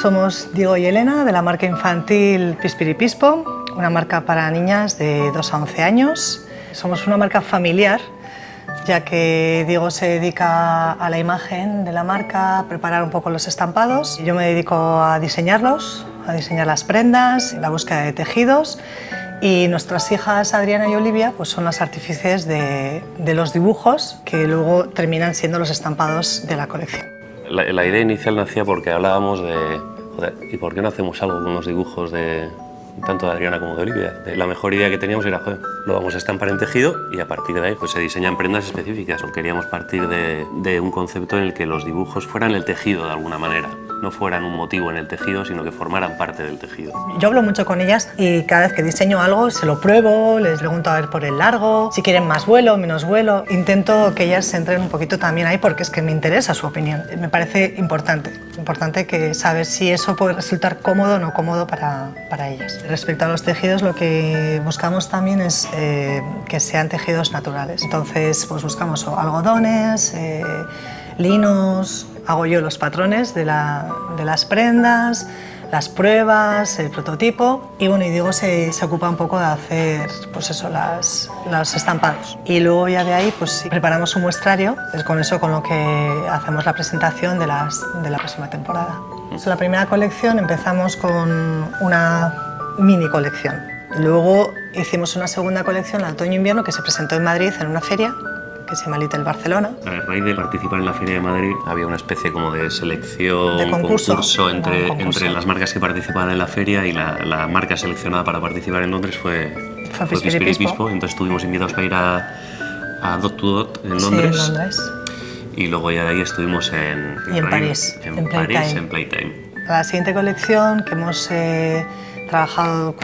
Somos Diego y Elena de la marca infantil Pispiripispo, una marca para niñas de 2 a 11 años. Somos una marca familiar, ya que Diego se dedica a la imagen de la marca, a preparar un poco los estampados. Yo me dedico a diseñarlos, a diseñar las prendas, la búsqueda de tejidos. Y nuestras hijas Adriana y Olivia pues son las artífices de los dibujos que luego terminan siendo los estampados de la colección. La idea inicial nacía porque hablábamos de, joder, ¿y por qué no hacemos algo con los dibujos de tanto de Adriana como de Olivia? La mejor idea que teníamos era, joder, lo vamos a estampar en tejido y a partir de ahí pues se diseñan prendas específicas. Queríamos partir de un concepto en el que los dibujos fueran el tejido de alguna manera. No fueran un motivo en el tejido, sino que formaran parte del tejido. Yo hablo mucho con ellas y cada vez que diseño algo se lo pruebo, les pregunto a ver por el largo, si quieren más vuelo, menos vuelo. Intento que ellas se entren un poquito también ahí porque es que me interesa su opinión. Me parece importante que saber si eso puede resultar cómodo o no cómodo para ellas. Respecto a los tejidos, lo que buscamos también es que sean tejidos naturales. Entonces pues buscamos algodones, linos. Hago yo los patrones de las prendas, las pruebas, el prototipo y bueno, y Diego se ocupa un poco de hacer pues eso, los estampados. Y luego ya de ahí pues preparamos un muestrario, es con eso con lo que hacemos la presentación de la próxima temporada. En la primera colección empezamos con una mini colección. Luego hicimos una segunda colección, la otoño-invierno, que se presentó en Madrid en una feria que se llama Little Barcelona. A raíz de participar en la Feria de Madrid había una especie como de selección, de concurso entre las marcas que participaban en la feria y la marca seleccionada para participar en Londres fue Pispiripispo. Entonces estuvimos invitados para ir a Dot to Dot en Londres. Sí, en Londres. Y luego ya de ahí estuvimos en París, en Playtime. La siguiente colección que hemos trabajado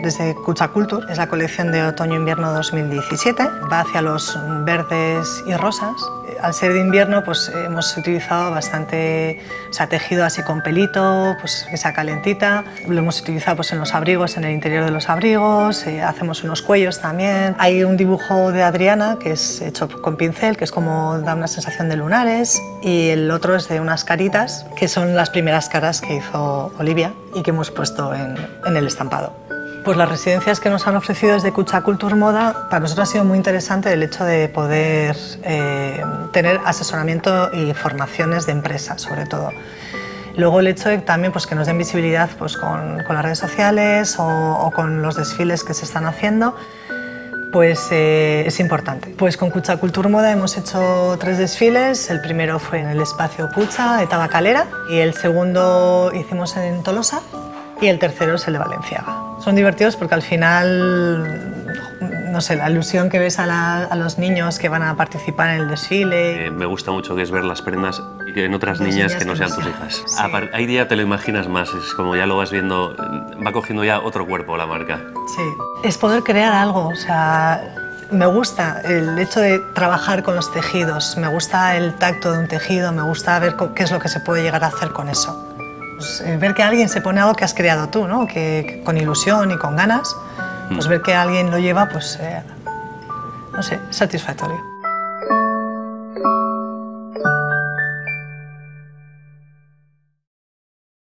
desde Kutxa Kultur es la colección de otoño-invierno 2017. Va hacia los verdes y rosas. Al ser de invierno pues hemos utilizado bastante tejido así con pelito, pues que sea calentita. Lo hemos utilizado pues en los abrigos, en el interior de los abrigos. Hacemos unos cuellos también. Hay un dibujo de Adriana que es hecho con pincel, que es como da una sensación de lunares, y el otro es de unas caritas que son las primeras caras que hizo Olivia y que hemos puesto en el estampado. Pues las residencias que nos han ofrecido desde Kutxa Kultur Moda, para nosotros ha sido muy interesante el hecho de poder tener asesoramiento y formaciones de empresas, sobre todo. Luego el hecho de también pues, que nos den visibilidad pues, con las redes sociales o con los desfiles que se están haciendo, pues es importante. Pues con Kutxa Kultur Moda hemos hecho 3 desfiles. El primero fue en el espacio Kutxa de Tabacalera y el segundo hicimos en Tolosa y el tercero es el de Valenciaga. Son divertidos porque al final, no sé, la ilusión que ves a los niños que van a participar en el desfile. Me gusta mucho que es ver las prendas en otras niñas que no sean tus hijas. Sí. Ahí ya te lo imaginas más, es como ya lo vas viendo, va cogiendo ya otro cuerpo la marca. Sí, es poder crear algo, o sea, me gusta el hecho de trabajar con los tejidos, me gusta el tacto de un tejido, me gusta ver qué es lo que se puede llegar a hacer con eso. Pues, ver que alguien se pone algo que has creado tú, ¿no? Que con ilusión y con ganas, pues ver que alguien lo lleva, pues, no sé, satisfactorio.